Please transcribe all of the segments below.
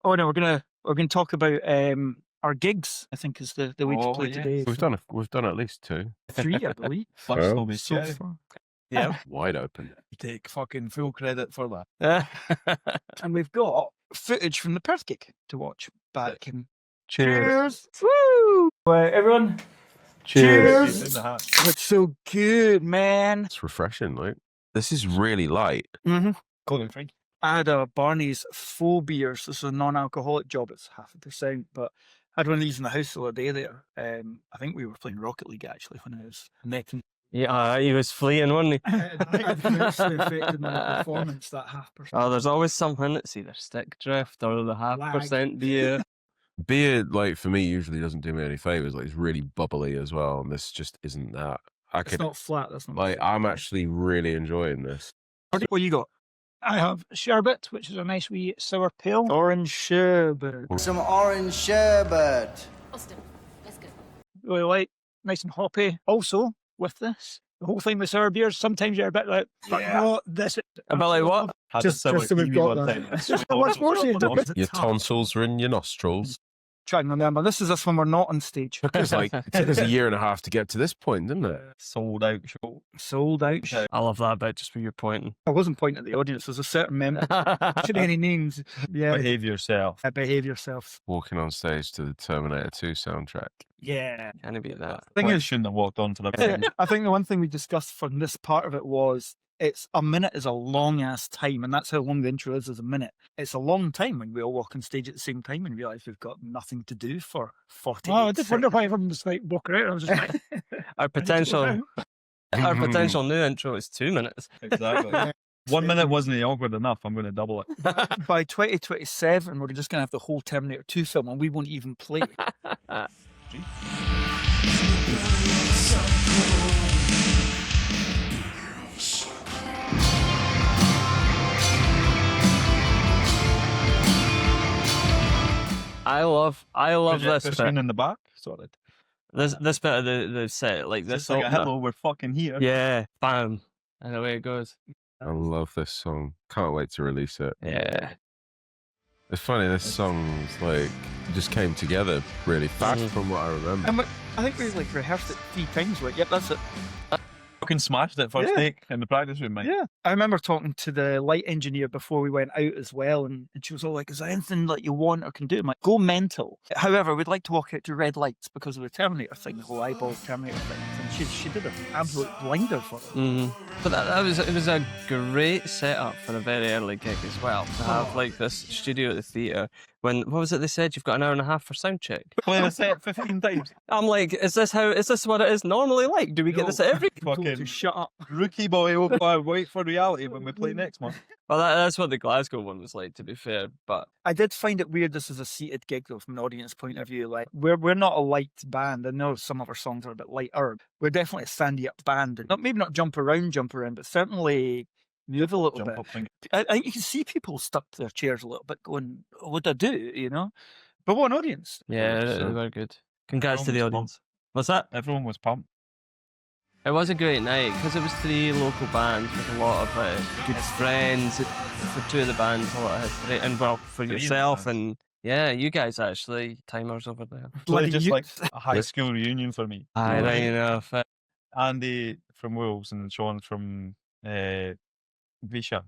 Oh no, we're gonna talk about our gigs. I think is the way to play today. We've done at least 2. 3, I believe. Well, So far. Yeah, wide open. you take fucking full credit for that. And we've got footage from the Perth gig to watch back in. Cheers. Woo! Everyone. Cheers. In the hat. It's so good, man. It's refreshing, like. This is really light. Mm-hmm. Golden Frank. I had a Barney's full beers. This is a non-alcoholic job. It's 0.5%, but I had one of these in the house the other day there. I think we were playing Rocket League actually when I was netting. Yeah, he was fleeing, wasn't he? It immensely affected my performance, that 0.5%. Oh, there's always something. It's either stick drift or the 0.5% beer. Beer, like, for me, usually doesn't do me any favours. Like, it's really bubbly as well, and this just isn't that. It's not flat. That's not like, flat. I'm actually really enjoying this. What you got? I have sherbet, which is a nice wee sour pale. Orange sherbet. Some orange sherbet. Austin, that's good. Really light, nice and hoppy. Also, with this, the whole thing with sour beers, sometimes you're a bit like, but no, this is... A bit like what? Just so we've got that. What's more Your tonsils are in your nostrils. Try and remember, this is us when we're not on stage. It took us a year and a half to get to this point, didn't it? Sold out show. Sold out. I love that bit, just where you're pointing. I wasn't pointing at the audience. There's a certain member. Should any names? Yeah. Behave yourself. Behave yourself. Walking on stage to the Terminator 2 soundtrack. Yeah. Can it be that? Thing is, Shouldn't have walked onto the I think the one thing we discussed from this part of it was a minute is a long ass time, and that's how long the intro is a minute. It's a long time when we all walk on stage at the same time and realise we've got nothing to do for 40 I did wonder why everyone was like walking out. I was just like, Our potential new intro is 2 minutes. Exactly. 1 minute wasn't awkward enough. I'm going to double it. By 2027, we're just going to have the whole Terminator 2 film and we won't even play. I love this bit. In the back? Sorry. This bit of the set, like this. Just like a hello, we're fucking here. Yeah, bam, and away it goes. I love this song. Can't wait to release it. Yeah. It's funny, this song's like just came together really fast from what I remember. And I think we like rehearsed it 3 times. Like, yep, that's it. Fucking smashed it first take in the practice room, mate. Yeah. I remember talking to the light engineer before we went out as well, and she was all like, is there anything that you want or can do? I'm like, go mental. However, we'd like to walk out to red lights because of the Terminator thing, the whole eyeball Terminator thing. And she did an absolute blinder for it. But it was a great setup for a very early gig as well. To have like this studio at the theatre. What was it they said? You've got an hour and a half for sound check. Playing a set 15 times. I'm like, is this what it is normally like? Do we get this every? Fucking shut up. Rookie boy, wait for reality when we play next month. Well, that's what the Glasgow one was like, to be fair. But I did find it weird. This is a seated gig, though, from an audience point of view. Like, we're not a light band. I know some of our songs are a bit lighter. We're definitely a standy up band, and maybe not jump around, but certainly move a little bit. I think you can see people stuck to their chairs a little bit, going, "What do I do?" You know. But what an audience! Yeah, they were good. Congrats to the audience. What's that? Everyone was pumped. It was a great night because it was 3 local bands with a lot of good friends. For 2 of the bands, a lot of history, and well, for yourself and yeah, you guys actually timers over there. Bloody just like a high school reunion for me. Aye, right enough. Andy from Wolves and Sean from Visha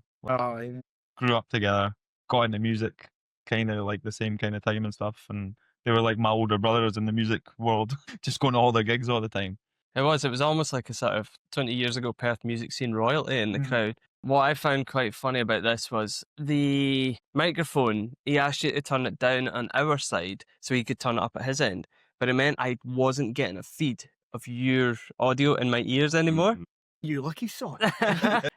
grew up together, got into music kind of like the same kind of time and stuff, and they were like my older brothers in the music world, just going to all their gigs all the time. It was almost like a sort of 20 years ago Perth music scene royalty in the crowd. What I found quite funny about this was the microphone, he asked you to turn it down on our side so he could turn it up at his end, but it meant I wasn't getting a feed of your audio in my ears anymore. You lucky sod.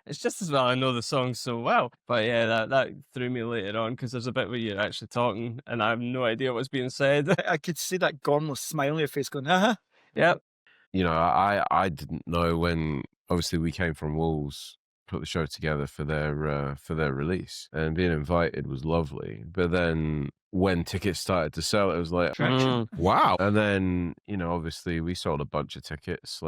It's just as well I know the song so well. But yeah, that threw me later on because there's a bit where you're actually talking and I have no idea what's being said. I could see that gormless smile on your face going, Yep. You know, I didn't know when, obviously we came from Wolves, put the show together for their release, and being invited was lovely. But then when tickets started to sell, it was like, wow. And then, you know, obviously we sold a bunch of tickets,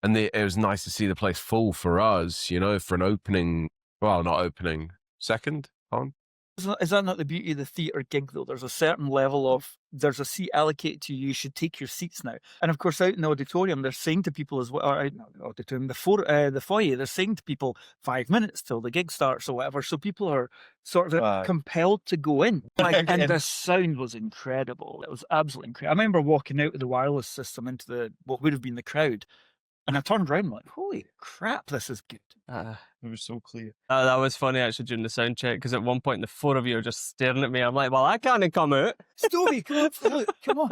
and it was nice to see the place full for us, you know, for an opening, well, not opening, second on. Is that not the beauty of the theatre gig, though? There's a certain level of, there's a seat allocated to you, you should take your seats now. And of course, out in the auditorium, they're saying to people as well, or out in the auditorium, the foyer, they're saying to people 5 minutes till the gig starts or whatever. So people are sort of compelled to go in. And the sound was incredible. It was absolutely incredible. I remember walking out of the wireless system into what would have been the crowd. And I turned around and like, holy crap, this is good. It was so clear. That was funny actually during the sound check, because at one point the four of you are just staring at me. I'm like, well, I can't come out. Stovey, come on.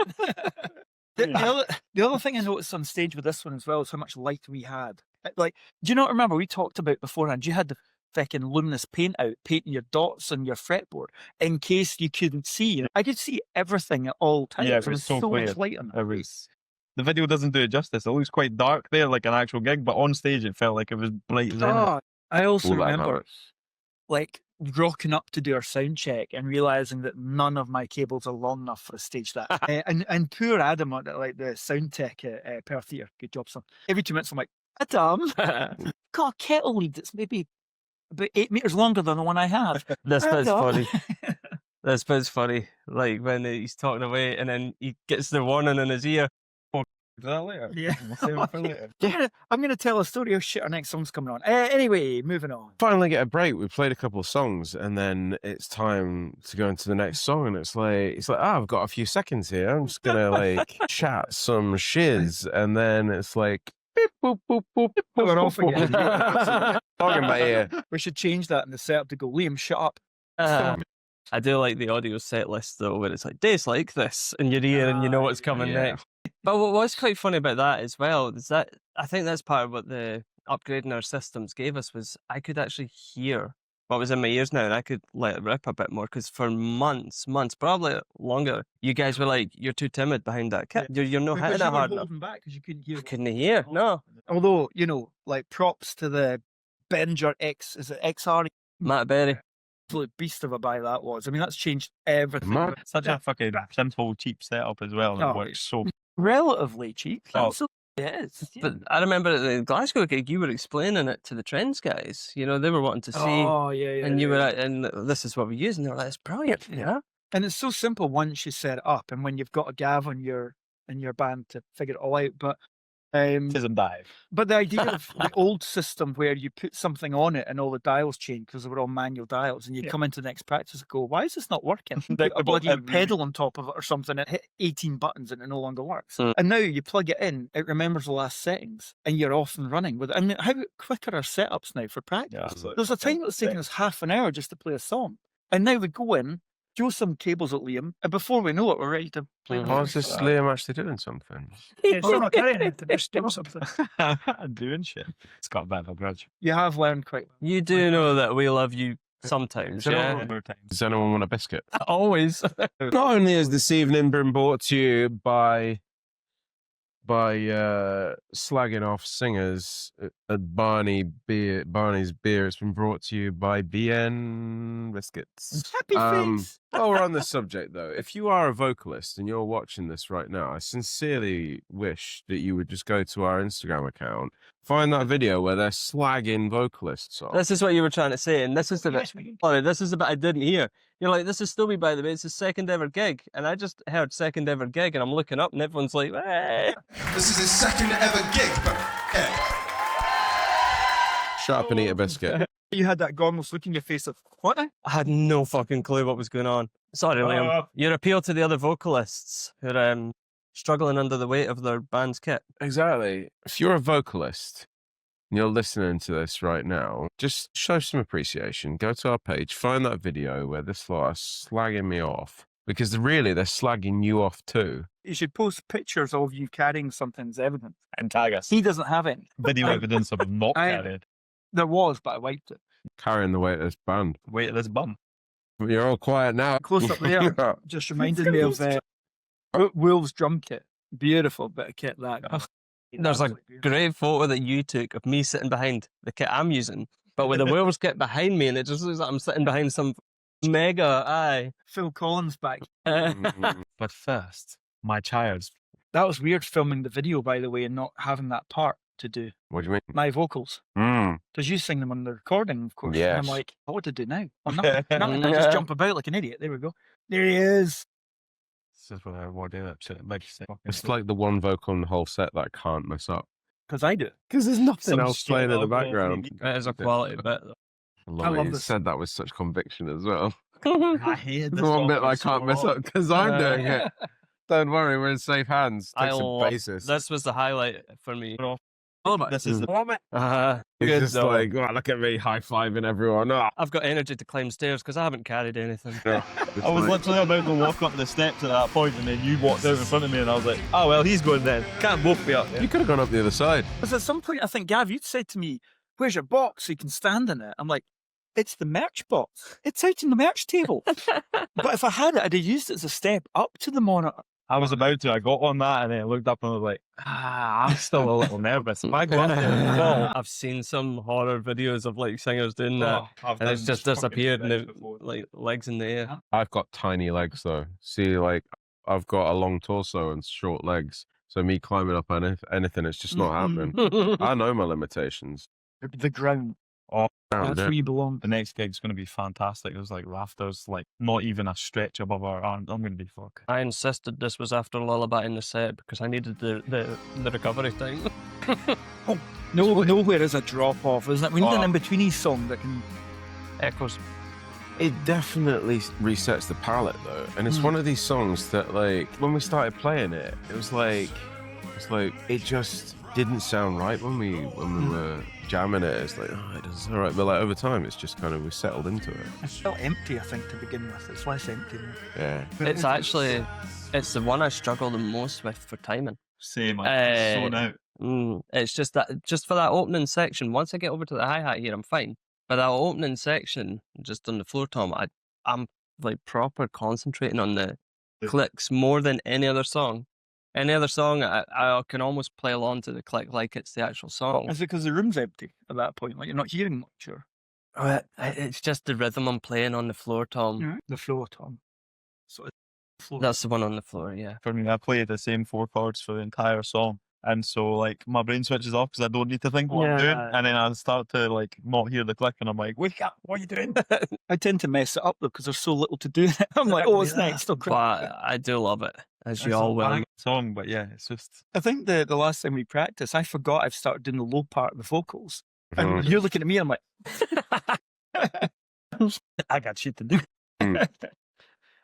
The other thing I noticed on stage with this one as well is how much light we had. Like, do you not remember we talked about beforehand? You had the fucking luminous paint out, painting your dots on your fretboard in case you couldn't see. I could see everything at all times. Yeah, There was so much light on that. The video doesn't do it justice. It looks quite dark there, like an actual gig, but on stage it felt like it was bright as anything. I also All that remember matters. like rocking up to do our sound check and realizing that none of my cables are long enough for a stage that. And poor Adam, like the sound tech at Perth Theatre, good job, son. Every 2 minutes I'm like, Adam, got a kettle lead that's maybe about 8 meters longer than the one I have. This bit's Adam. funny. This bit's funny. Like when he's talking away and then he gets the warning in his ear. Is that later? Yeah. We'll save it for later. I'm going to tell a story. Oh shit, our next song's coming on. Anyway, moving on. Finally get a break. We played a couple of songs, and then it's time to go into the next song. And it's like, I've got a few seconds here. I'm just gonna like chat some shiz, and then it's like, beep, boop, boop, boop, boop, We're boop, off boop, again. boop. Song in my ear. We should change that in the setup to go, Liam, shut up. I do like the audio set list though, where it's like days like this in your ear and you know what's coming next. But what's quite funny about that as well is that I think that's part of what the upgrading our systems gave us was I could actually hear what was in my ears now, and I could let it rip a bit more, because for months, probably longer, you guys were like, you're too timid behind that kit. You're not hitting it hard enough. Back because you couldn't hear. I couldn't hear, no. Although, like props to the Behringer XR? Matt Berry. Absolute beast of a buy that was. I mean, that's changed everything. Such a fucking simple, cheap setup as well. And it works so relatively cheap. Oh. Absolutely it is. But I remember at the Glasgow gig, you were explaining it to the Trends guys. They were wanting to see. Oh, yeah. And you were like, and this is what we use. And they were like, it's brilliant. Yeah. And it's so simple once you set it up, and when you've got a Gav in your band to figure it all out. But dive. But the idea of the old system where you put something on it and all the dials change because they were all manual dials, and you come into the next practice and go, why is this not working? Put a bloody pedal on top of it or something, it hit 18 buttons and it no longer works. And now you plug it in, it remembers the last settings, and you're off and running with it. I mean, how quick are our setups now for practice? Yeah, There's a time it was taking us half an hour just to play a song. And now we go in, throw some cables at Liam, and before we know it, we're ready to play. Oh, is this Liam actually doing something? Yeah, it's not carrying anything, just doing something. Doing shit. It's got a bit of a grudge. You have learned quite well. You do know that we love you sometimes, yeah? Does anyone want a biscuit? Always. Not only has this evening been brought to you by slagging off singers at Barney's beer, it's been brought to you by BN Biscuits. Happy face. While we're on this subject, though, if you are a vocalist and you're watching this right now, I sincerely wish that you would just go to our Instagram account, find that video where they're slagging vocalists off. This is what you were trying to say, and this is the bit. Yes, we can. Sorry, this is the bit I didn't hear. You're like, this is Stubby, by the way. It's his second ever gig, and I just heard second ever gig, and I'm looking up, and everyone's like, hey. This is his second ever gig, but yeah. Shut up and eat a biscuit. You had that gormless look in your face of, what now? I had no fucking clue what was going on. Sorry, Liam. Your appeal to the other vocalists who are struggling under the weight of their band's kit. Exactly. If you're a vocalist and you're listening to this right now, just show some appreciation. Go to our page, find that video where this lot are slagging me off. Because really, they're slagging you off too. You should post pictures of you carrying something as evidence. And tag us. He doesn't have any. Video evidence of not carried. There was, but I wiped it. Carrying the weight of this band. Weight of this bum. You're all quiet now. Close up there. Just reminded me of Wolves drum kit. Beautiful bit of kit that. There's a great photo that you took of me sitting behind the kit I'm using, but with the Wolves kit behind me, and it just looks like I'm sitting behind some mega Phil Collins back. But first, my child's. That was weird filming the video, by the way, and not having that part. to do. What do you mean? My vocals. Mm. Because you sing them on the recording, of course. And Yes. I'm like, what to do now? Oh, nothing. Nothing. I just jump about like an idiot. There we go. There he is. This is what I want to do. That shit. It's like the one vocal in the whole set that I can't mess up. Because I do. Because there's nothing Some else playing in the straight up background. It is a quality bit. I love I it. love You this. said that with such conviction as well. I hated The this one song bit I so can't mess much. up because I'm doing it. Don't worry, we're in safe hands. Take some love- basis. This was the highlight for me. This is the It's good just though. like, oh, look at me high-fiving everyone. Oh, I've got energy to climb stairs because I haven't carried anything. I was literally about to walk up the steps at that point, and then you walked out in front of me, and I was like, "Oh well, he's going then. Can't both be up." You could have gone up the other side. Because at some point, I think, Gav, you'd said to me, where's your box so you can stand in it? I'm like, it's the merch box. It's out in the merch table. But if I had it, I'd have used it as a step up to the monitor. I was about to. I got on that, and then I looked up and I was like, I'm still a little nervous. If I go up there and fall, I've seen some horror videos of like singers doing that, I've and it's done just fucking disappeared and events it, before. like legs in the air. I've got tiny legs though. See, like I've got a long torso and short legs. So me climbing up anything, it's just not happening. I know my limitations. The ground. Oh, That's where you belong. the next gig's going to be fantastic. There's like rafters, like not even a stretch above our arms. I'm going to be fuck. I insisted this was after Lullaby in the set because I needed the recovery time. Nowhere is a drop off, isn't it? We need an Oh. in-betweeny song that can. Echoes. It definitely resets the palette though, and it's one of these songs that, like, when we started playing it, it's like it just didn't sound right when we were jamming it. It's like, oh, it doesn't sound right, but like over time, it's just kind of we settled into it. It's felt empty, I think, to begin with. It's less empty now. Yeah. It's actually, it's the one I struggle the most with for timing. Same. Eh, Zone out. It's just that, just for that opening section, once I get over to the hi-hat here, I'm fine. But that opening section, just on the floor tom, I'm like proper concentrating on the clicks more than any other song. Any other song, I can almost play along to the click like it's the actual song. Is it because the room's empty at that point? Like you're not hearing much, or It's just the rhythm I'm playing on the floor tom. the floor, Tom? So it's the floor. That's the one on the floor, yeah. For me, I play the same 4 chords for the entire song. And so, like, my brain switches off because I don't need to think what I'm doing. Yeah. And then I start to, like, not hear the click. And I'm like, wake up, what are you doing? I tend to mess it up though because there's so little to do. I'm like, oh, it's next. Oh, crap. But I do love it, as you It's all a will. bang song, but yeah, it's just. I think the last time we practiced, I forgot I've started doing the low part of the vocals. And Mhm. you're looking at me and I'm like, I got shit to do. Mm.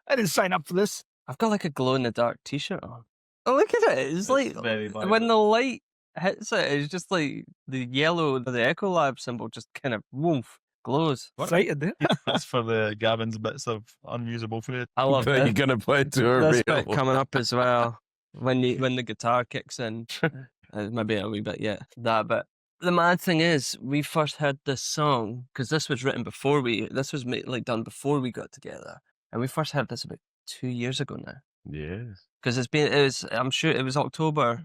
I didn't sign up for this. I've got like a glow in the dark t-shirt on. Oh, look at it. It's like very when vibrant. the light hits it, it's just like the yellow, the Echo Lab symbol just kind of woof, glows. Excited there. That's for the Gavin's bits of unusable footage. I love But you're it. gonna play to a This bit real. coming up as well. When the guitar kicks in. Maybe a wee bit, yeah. That bit. The mad thing is, we first heard this song, because this was written before this was done before we got together. And we first heard this about 2 years ago now. Yes. Because I'm sure it was October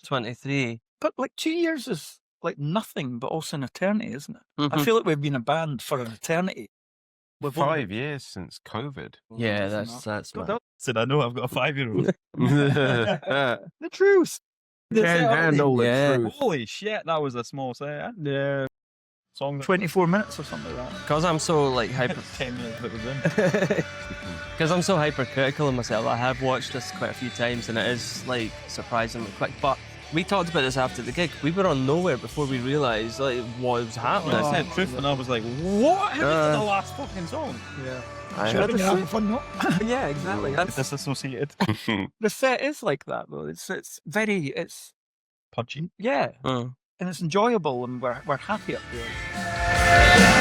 23. But like 2 years is like nothing, but also an eternity, isn't it? I Mhm. feel like we've been a band for an eternity. We've only- 5 years since COVID. Yeah, Listen that's up. mad. Said, I know I've got a 5-year-old. Can't The truth. handle the Yeah. truth. Holy shit, that was a small set. Yeah. Song that 24 minutes or something like that. Because I'm so like hyper. 10 minutes that was in. Because I'm so hypercritical of myself, I have watched this quite a few times, and it is like surprisingly quick. But we talked about this after the gig. We were on Nowhere before we realised like what was happening. I said truth, and I was like, what? How is the last fucking song? Yeah. I Should have been had having fun, no? Yeah, exactly. That's Disassociated. The set is like that though. It's very Punchy. yeah, Mm. and it's enjoyable, and we're happy up there.